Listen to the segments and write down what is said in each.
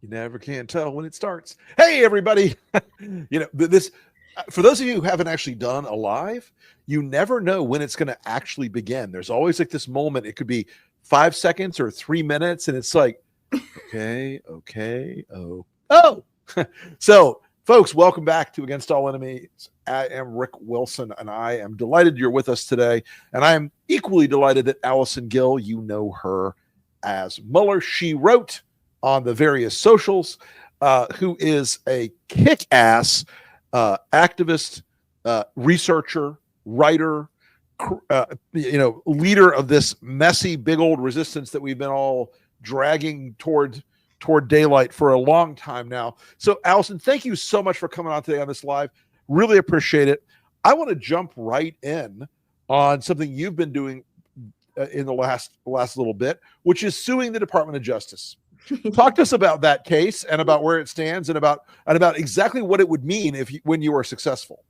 You never can tell when it starts. Hey, everybody. This, for those of you who haven't actually done a live, you never know when it's going to actually begin. There's always like this moment. It could be 5 seconds or 3 minutes. And it's like, okay. Oh. So, folks, welcome back to Against All Enemies. I am Rick Wilson, and I am delighted you're with us today. And I am equally delighted that Allison Gill, you know her as Mueller, she wrote on the various socials, who is a kick-ass activist, researcher, writer, leader of this messy, big old resistance that we've been all dragging toward daylight for a long time now. So, Allison, thank you so much for coming on today on this live. Really appreciate it. I want to jump right in on something you've been doing in the last little bit, which is suing the Department of Justice. Talk to us about that case and about where it stands and about exactly what it would mean when you are successful.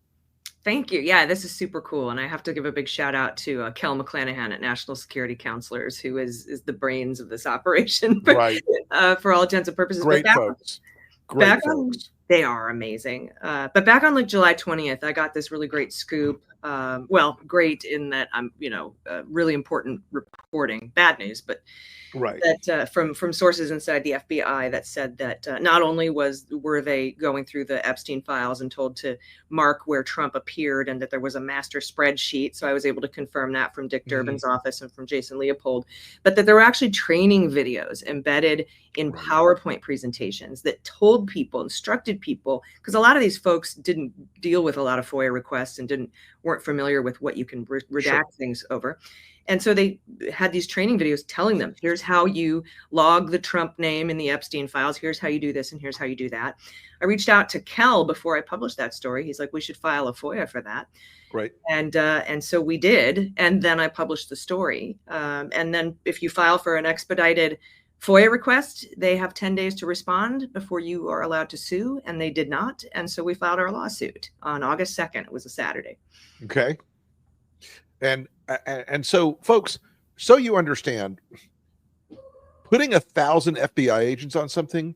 Thank you. Yeah, this is super cool. And I have to give a big shout out to Kel McClanahan at National Security Counselors, who is the brains of this operation for all intents and purposes. Great folks. Great folks. They are amazing. But back on like July 20th, I got this really great scoop. Great in that I'm, really important reporting, bad news, but that from sources inside the FBI that said that not only were they going through the Epstein files and told to mark where Trump appeared and that there was a master spreadsheet. So I was able to confirm that from Dick Durbin's office and from Jason Leopold, but that there were actually training videos embedded in PowerPoint presentations that told people, instructed people, because a lot of these folks didn't deal with a lot of FOIA requests and weren't familiar with what you can redact things over. And so they had these training videos telling them, here's how you log the Trump name in the Epstein files. Here's how you do this. And here's how you do that. I reached out to Kel before I published that story. He's like, we should file a FOIA for that. Right. And so we did. And then I published the story. And then if you file for an expedited FOIA request, they have 10 days to respond before you are allowed to sue. And they did not. And so we filed our lawsuit on August 2nd. It was a Saturday. Okay. And so, folks, so you understand, putting 1,000 FBI agents on something,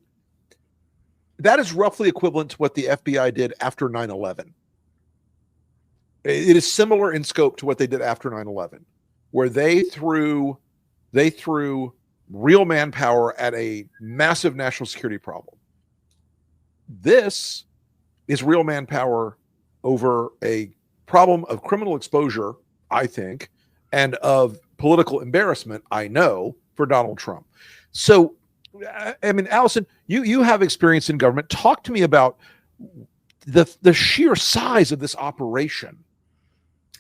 that is roughly equivalent to what the FBI did after 9/11. It is similar in scope to what they did after 9/11, where they threw real manpower at a massive national security problem. This is real manpower over a problem of criminal exposure, I think, and of political embarrassment, I know, for Donald Trump. So, I mean, Allison, you have experience in government. Talk to me about the sheer size of this operation.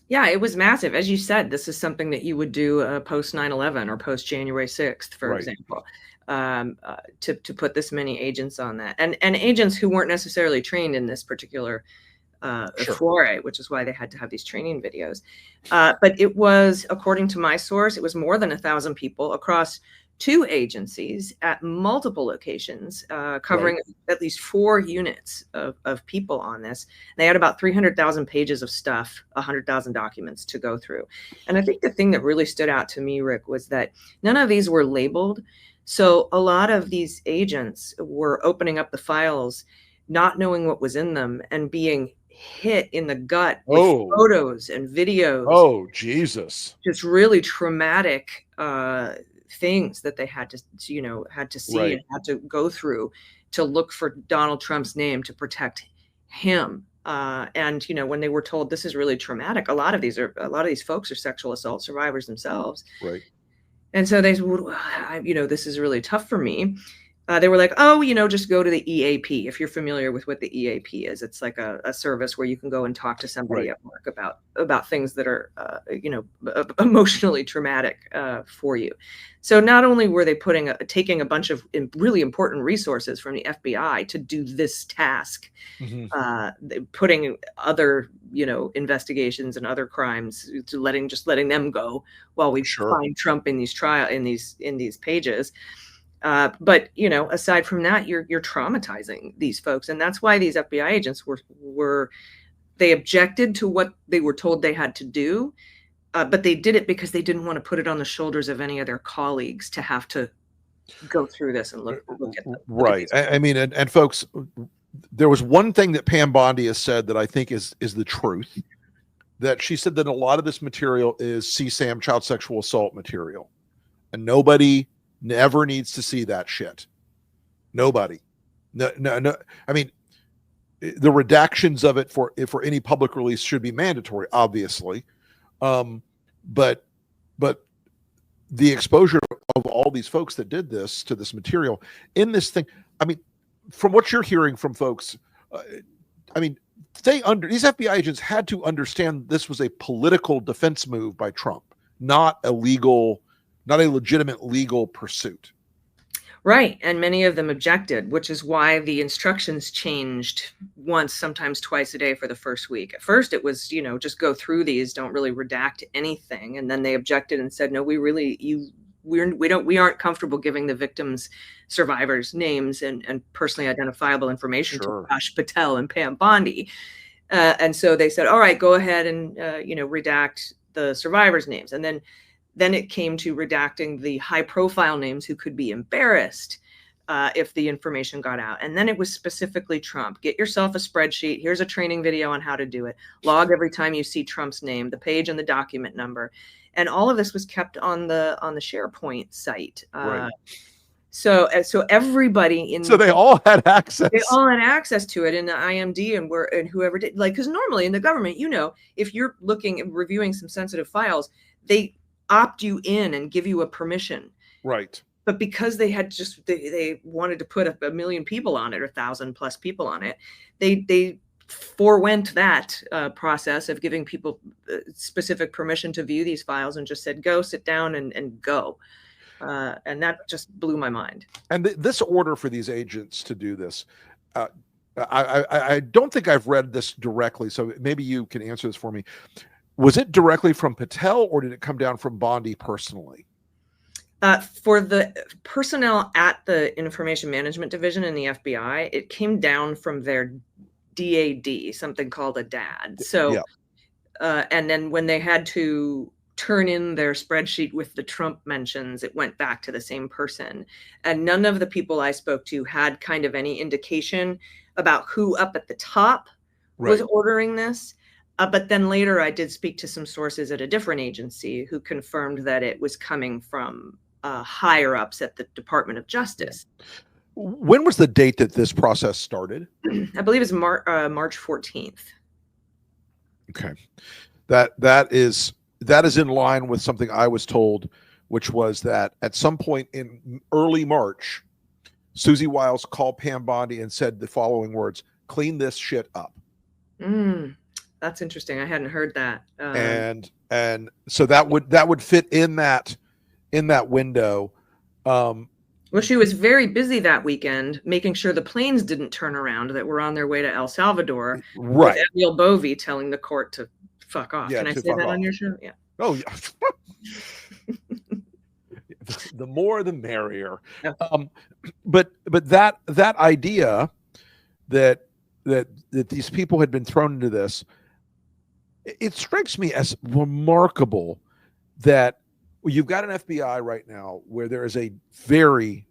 Yeah, it was massive. As you said, this is something that you would do post 9/11 or post January 6th, for example, to put this many agents on that. And agents who weren't necessarily trained in this particular foray, which is why they had to have these training videos. But it was, according to my source, it was more than 1,000 people across 2 agencies at multiple locations, covering at least 4 units of people on this. They had about 300,000 pages of stuff, 100,000 documents to go through. And I think the thing that really stood out to me, Rick, was that none of these were labeled. So a lot of these agents were opening up the files, not knowing what was in them, and being hit in the gut with photos and videos. Oh, Jesus. Just really traumatic things that they had to see and had to go through to look for Donald Trump's name to protect him. And when they were told this is really traumatic, a lot of these folks are sexual assault survivors themselves. Right. And so they said, this is really tough for me. They were like, just go to the EAP. If you're familiar with what the EAP is, it's like a service where you can go and talk to somebody at work about things that are, emotionally traumatic for you. So not only were they taking a bunch of really important resources from the FBI to do this task, putting other, investigations and other crimes to letting them go while we find Trump in these pages. But aside from that, you're traumatizing these folks, and that's why these FBI agents they objected to what they were told they had to do, but they did it because they didn't want to put it on the shoulders of any of their colleagues to have to go through this and look at the right. I mean, and folks, there was one thing that Pam Bondi has said that I think is the truth, that she said that a lot of this material is CSAM, child sexual assault material, and nobody never needs to see that shit. Nobody. No. I mean, the redactions of it for any public release should be mandatory, obviously, but the exposure of all these folks that did this to this material in this thing, I mean, from what you're hearing from folks, I mean, these FBI agents had to understand this was a political defense move by Trump, not a legitimate legal pursuit. Right. And many of them objected, which is why the instructions changed once, sometimes twice a day for the first week. At first, it was, just go through these, don't really redact anything. And then they objected and said, no, we aren't comfortable giving the victims' survivors' names and personally identifiable information to Akash Patel and Pam Bondi. And so they said, all right, go ahead and, redact the survivors' names. And then it came to redacting the high profile names who could be embarrassed if the information got out. And then it was specifically Trump. Get yourself a spreadsheet. Here's a training video on how to do it. Log every time you see Trump's name, the page and the document number. And all of this was kept on the SharePoint site. Right. So everybody so they all had access. They all had access to it in the IMD and whoever did, because normally in the government, if you're looking and reviewing some sensitive files, they opt you in and give you a permission. Right. But because they had they wanted to put a million people on it, or 1,000+ people on it, they forewent that process of giving people specific permission to view these files and just said, go sit down and go. And that just blew my mind. And this order for these agents to do this, I don't think I've read this directly, so maybe you can answer this for me. Was it directly from Patel, or did it come down from Bondi personally? For the personnel at the Information Management Division in the FBI, it came down from their DAD, something called a DAD. So, and then when they had to turn in their spreadsheet with the Trump mentions, it went back to the same person. And none of the people I spoke to had kind of any indication about who up at the top was ordering this. But then later I did speak to some sources at a different agency who confirmed that it was coming from higher ups at the Department of Justice. When was the date that this process started? I believe it's March 14th. Okay. That is in line with something I was told, which was that at some point in early March, Susie Wiles called Pam Bondi and said the following words: clean this shit up. That's interesting. I hadn't heard that. And so that would fit in that window. Well, she was very busy that weekend making sure the planes didn't turn around that were on their way to El Salvador. Right. With Emil Bovey telling the court to fuck off. Yeah, can I say that on your show? Yeah. Oh yeah. The more the merrier. Okay. But that idea that these people had been thrown into this, it strikes me as remarkable that you've got an FBI right now where there is a very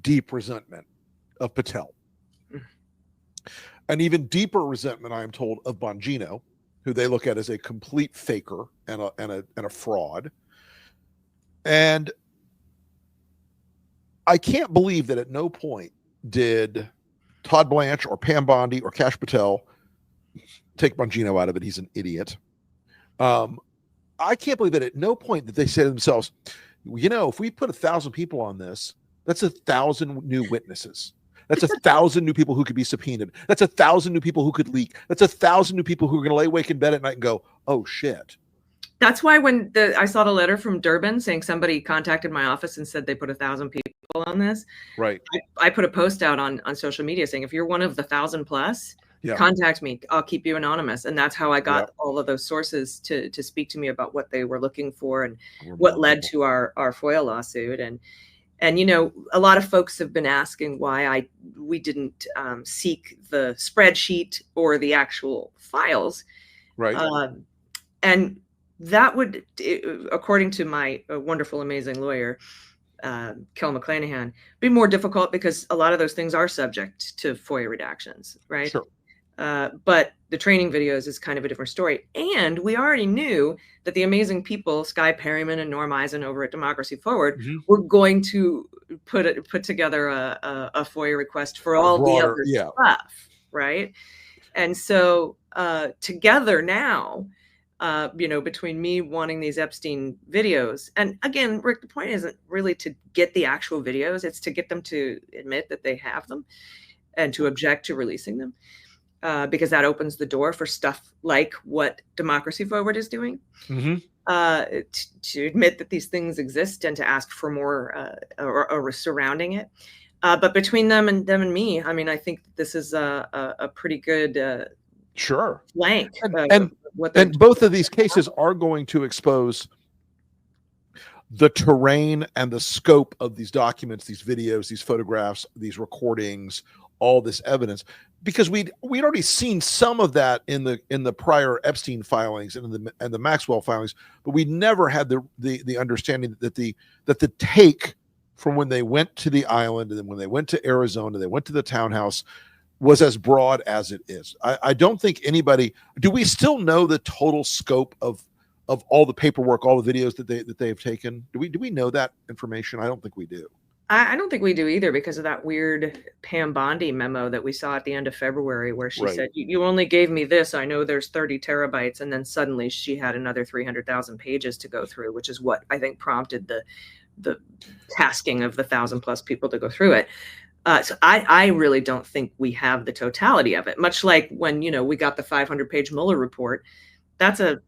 deep resentment of Patel. An even deeper resentment, I am told, of Bongino, who they look at as a complete faker and a fraud. And I can't believe that at no point did Todd Blanche or Pam Bondi or Kash Patel take Bongino out of it. He's an idiot. I can't believe that at no point did they say to themselves, if we put 1,000 people on this, that's 1,000 new witnesses. That's 1,000 new people who could be subpoenaed. That's 1,000 new people who could leak. That's 1,000 new people who are going to lay awake in bed at night and go, oh shit. That's why when I saw the letter from Durban saying somebody contacted my office and said they put 1,000 people on this. Right. I put a post out on social media saying, if you're one of the 1,000+, contact me. I'll keep you anonymous. And that's how I got all of those sources to speak to me about what they were looking for and what led to our FOIA lawsuit. And a lot of folks have been asking why we didn't seek the spreadsheet or the actual files. Right. And that would, according to my wonderful, amazing lawyer, Kel McClanahan, be more difficult because a lot of those things are subject to FOIA redactions, right? Sure. But the training videos is kind of a different story. And we already knew that the amazing people, Skye Perryman and Norm Eisen over at Democracy Forward, were going to put together a FOIA request for all the other stuff, right? And so together now, between me wanting these Epstein videos, and again, Rick, the point isn't really to get the actual videos, it's to get them to admit that they have them and to object to releasing them, because that opens the door for stuff like what Democracy Forward is doing, to admit that these things exist and to ask for more or surrounding it. But between them and me, I mean, I think this is a pretty good flank. And both of these cases are going to expose the terrain and the scope of these documents, these videos, these photographs, these recordings, all this evidence, because we'd already seen some of that in the prior Epstein filings and the Maxwell filings, but we never had the understanding that the take from when they went to the island and then when they went to Arizona, they went to the townhouse, was as broad as it is. I don't think anybody. Do we still know the total scope of all the paperwork, all the videos that they have taken? Do we know that information? I don't think we do. I don't think we do either, because of that weird Pam Bondi memo that we saw at the end of February, where she said, "You only gave me this. I know there's 30 terabytes," and then suddenly she had another 300,000 pages to go through, which is what I think prompted the tasking of the 1,000+ people to go through it. So I really don't think we have the totality of it. Much like when we got the 500-page Mueller report, that's a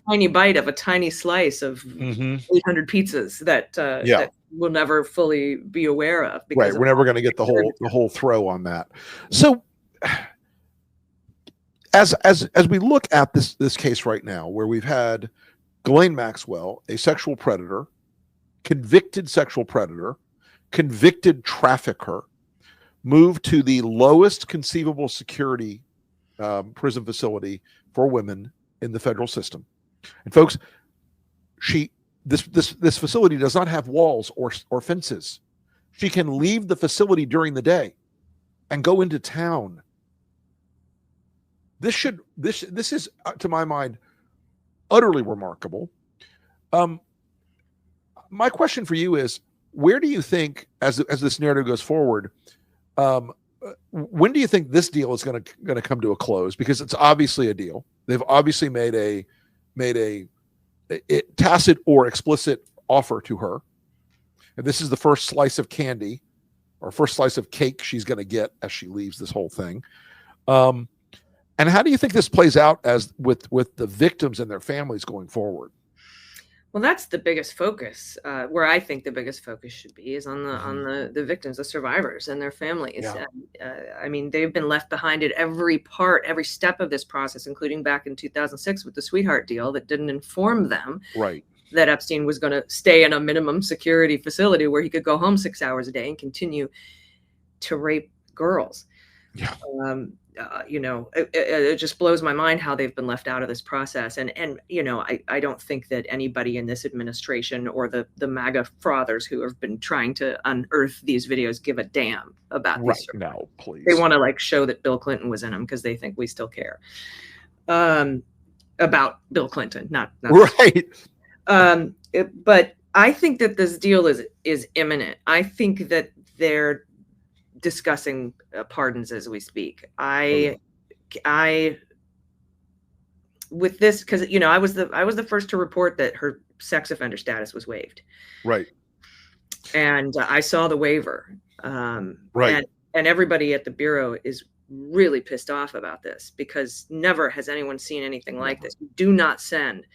tiny bite of a tiny slice of 800 pizzas that we'll never fully be aware of. Because we're never going to get the whole throw on that. So as we look at this case right now, where we've had Ghislaine Maxwell, a sexual predator, convicted sexual predator, convicted trafficker, moved to the lowest conceivable security prison facility for women in the federal system. And folks, this facility does not have walls or fences. She can leave the facility during the day and go into town. This is, to my mind, utterly remarkable. My question for you is, where do you think, as this narrative goes forward, when do you think this deal is going to come to a close? Because it's obviously a deal. They've obviously made a tacit or explicit offer to her, and this is the first slice of candy or first slice of cake she's going to get as she leaves this whole thing. And how do you think this plays out as with the victims and their families going forward? Well, that's the biggest focus. Where I think the biggest focus should be is on the victims, the survivors, and their families. I mean, they've been left behind at every step of this process, including back in 2006 with the sweetheart deal that didn't inform them that Epstein was going to stay in a minimum security facility where he could go home 6 hours a day and continue to rape girls. It just blows my mind how they've been left out of this process. And I don't think that anybody in this administration or the MAGA frauders who have been trying to unearth these videos give a damn about these. No, please. They want to show that Bill Clinton was in them because they think we still care about Bill Clinton, not right. But I think that this deal is imminent. I think that they're discussing pardons as we speak. I with this, because I was the first to report that her sex offender status was waived. Right. And I saw the waiver. Right. And everybody at the Bureau is really pissed off about this, because never has anyone seen anything like this. You do not send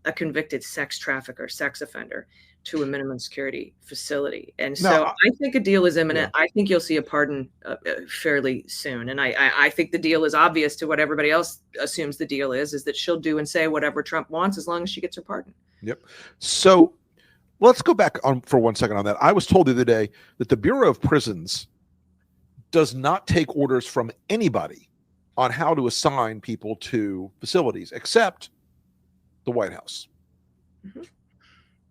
a convicted sex trafficker, sex offender to a minimum security facility. And so I think a deal is imminent. I think you'll see a pardon fairly soon. And I think the deal is obvious to what everybody else assumes the deal is that she'll do and say whatever Trump wants as long as she gets her pardon. Yep. So let's go back on for 1 second on that. I was told the other day that the Bureau of Prisons does not take orders from anybody on how to assign people to facilities except the White House.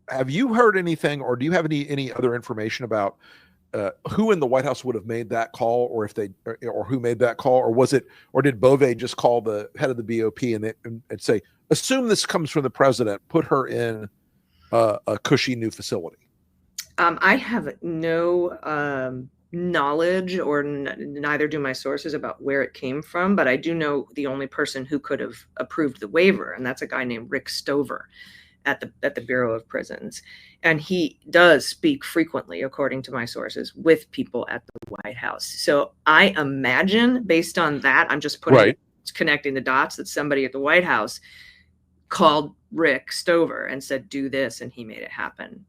have you heard anything, or do you have any other information about who in the White House would have made that call, or if they, or who made that call, or was it, or did Bove just call the head of the BOP and say, assume this comes from the president, put her in a cushy new facility? I have no knowledge, or neither do my sources, about where it came from, but I do know the only person who could have approved the waiver, and that's a guy named Rick Stover at the Bureau of Prisons. And he does speak frequently, according to my sources, with people at the White House. So I imagine, based on that, I'm just connecting the dots, that somebody at the White House called Rick Stover and said, do this, and he made it happen.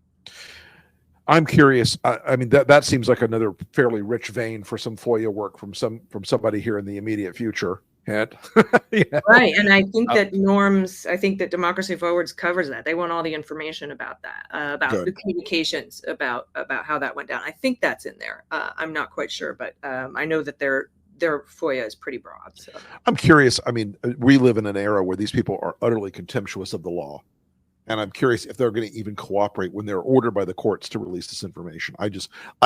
I'm curious. I mean, that seems like another fairly rich vein for some FOIA work from somebody here in the immediate future. Right. And I think that I think that Democracy Forwards covers that. They want all the information about that, about the communications, about how that went down. I think that's in there. I'm not quite sure, but I know that their FOIA is pretty broad. So I'm curious. I mean, we live in an era where these people are utterly contemptuous of the law. And I'm curious if they're going to even cooperate when they're ordered by the courts to release this information. I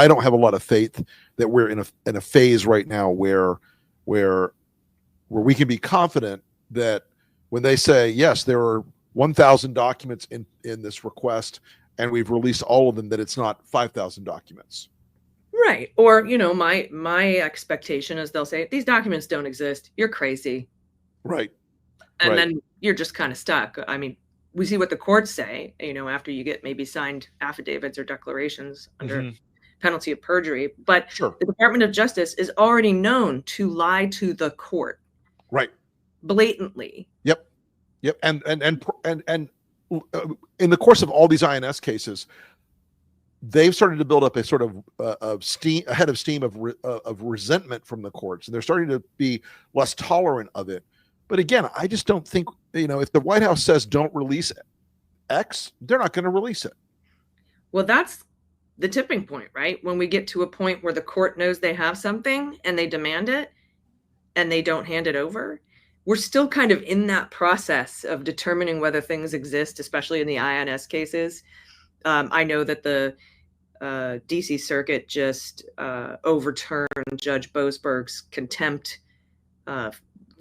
don't have a lot of faith that we're in a phase right now where we can be confident that when they say, yes, there are 1,000 documents in this request and we've released all of them, that it's not 5,000 documents. Right. Or, my expectation is they'll say, these documents don't exist. You're crazy. Right. And then you're just kind of stuck. I mean, we see what the courts say, after you get maybe signed affidavits or declarations under penalty of perjury. But the Department of Justice is already known to lie to the court. Right. Blatantly. Yep. And in the course of all these INS cases, they've started to build up a sort of head of steam of resentment from the courts, and they're starting to be less tolerant of it. But again, I just don't think, if the White House says don't release X, they're not going to release it. Well, that's the tipping point, right? When we get to a point where the court knows they have something and they demand it and they don't hand it over, we're still kind of in that process of determining whether things exist, especially in the INS cases. I know that the DC Circuit just overturned Judge Boasberg's contempt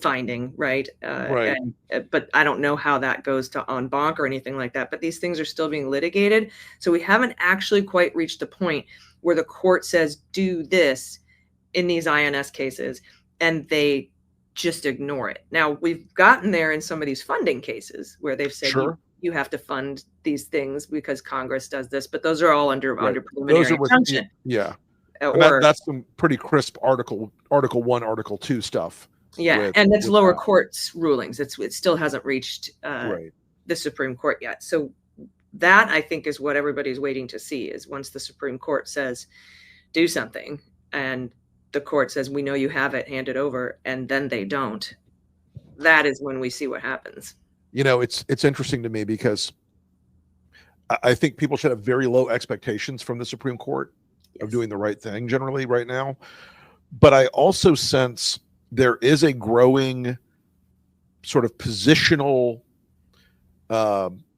finding, right? But I don't know how that goes to en banc or anything like that. But these things are still being litigated. So we haven't actually quite reached the point where the court says, do this in these INS cases, and they just ignore it. Now, we've gotten there in some of these funding cases where they've said you have to fund these things because Congress does this, but those are all under preliminary injunction. That's some pretty crisp Article 1, Article 2 stuff. Yeah, and that's lower courts rulings. It still hasn't reached the Supreme Court yet. So that, I think, is what everybody's waiting to see, is once the Supreme Court says, do something, and the court says, we know you have it, hand it over, and then they don't. That is when we see what happens. It's interesting to me because I think people should have very low expectations from the Supreme Court of doing the right thing generally right now. But I also sense there is a growing sort of positional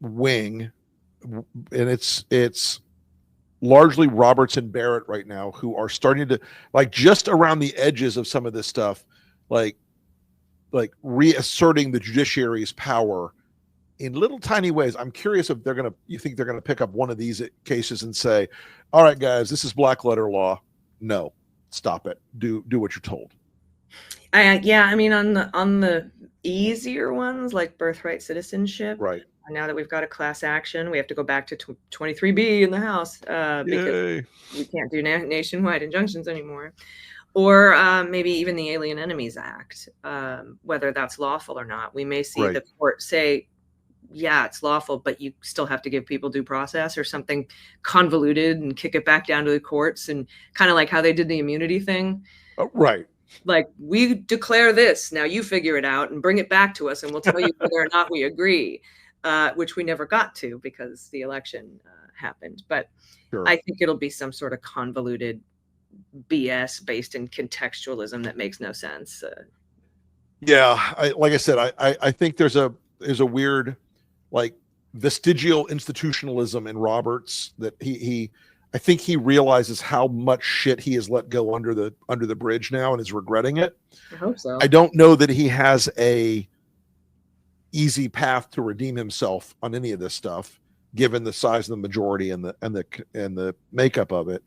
wing, and it's largely Roberts and Barrett right now, who are starting to, like, just around the edges of some of this stuff, like reasserting the judiciary's power in little tiny ways. I'm curious if you think they're gonna pick up one of these cases and say, all right, guys, this is black letter law. No, stop it. Do what you're told. I mean, on the easier ones, like birthright citizenship, right? Now that we've got a class action, we have to go back to 23B in the House because we can't do nationwide injunctions anymore. Or maybe even the Alien Enemies Act, whether that's lawful or not. We may see the court say, yeah, it's lawful, but you still have to give people due process or something convoluted and kick it back down to the courts, and kind of like how they did the immunity thing. Right. Like, we declare this, now you figure it out and bring it back to us and we'll tell you whether or not we agree, which we never got to because the election happened. But I think it'll be some sort of convoluted BS based in contextualism that makes no sense. Like I said, I think there's a weird, like, vestigial institutionalism in Roberts that I think he realizes how much shit he has let go under the bridge now and is regretting it. I hope so. I don't know that he has a easy path to redeem himself on any of this stuff, given the size of the majority and the makeup of it.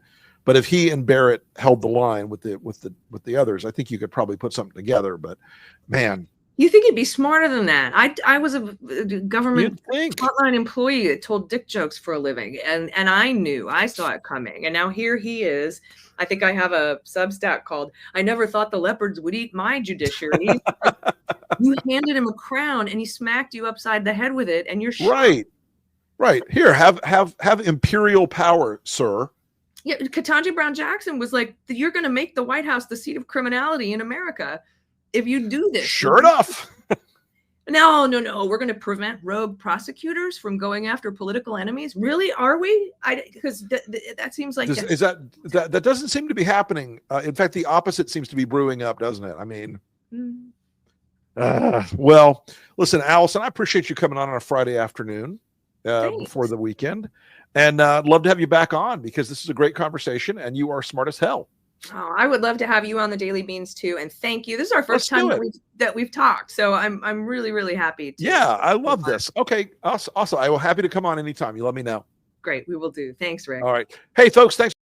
But if he and Barrett held the line with the others, I think you could probably put something together. But man, you think he'd be smarter than that? I was a government frontline employee that told dick jokes for a living, and I saw it coming, and now here he is. I think I have a Substack called "I Never Thought the Leopards Would Eat My Judiciary." You handed him a crown, and he smacked you upside the head with it, and you're right. Here, have imperial power, sir. Yeah, Ketanji Brown Jackson was like, "You're going to make the White House the seat of criminality in America if you do this." Sure enough. No, we're going to prevent rogue prosecutors from going after political enemies. Really? Are we? Because that seems like that doesn't seem to be happening. In fact, the opposite seems to be brewing up, doesn't it? I mean, well, listen, Allison, I appreciate you coming on a Friday afternoon before the weekend, and I'd love to have you back on because this is a great conversation, and you are smart as hell. Oh, I would love to have you on the Daily Beans too, and thank you. This is our first time that we've talked, so I'm really, really happy. Yeah, I love this. Okay, awesome. I will happy to come on anytime. You let me know. Great, we will do. Thanks, Rick. All right. Hey, folks, thanks.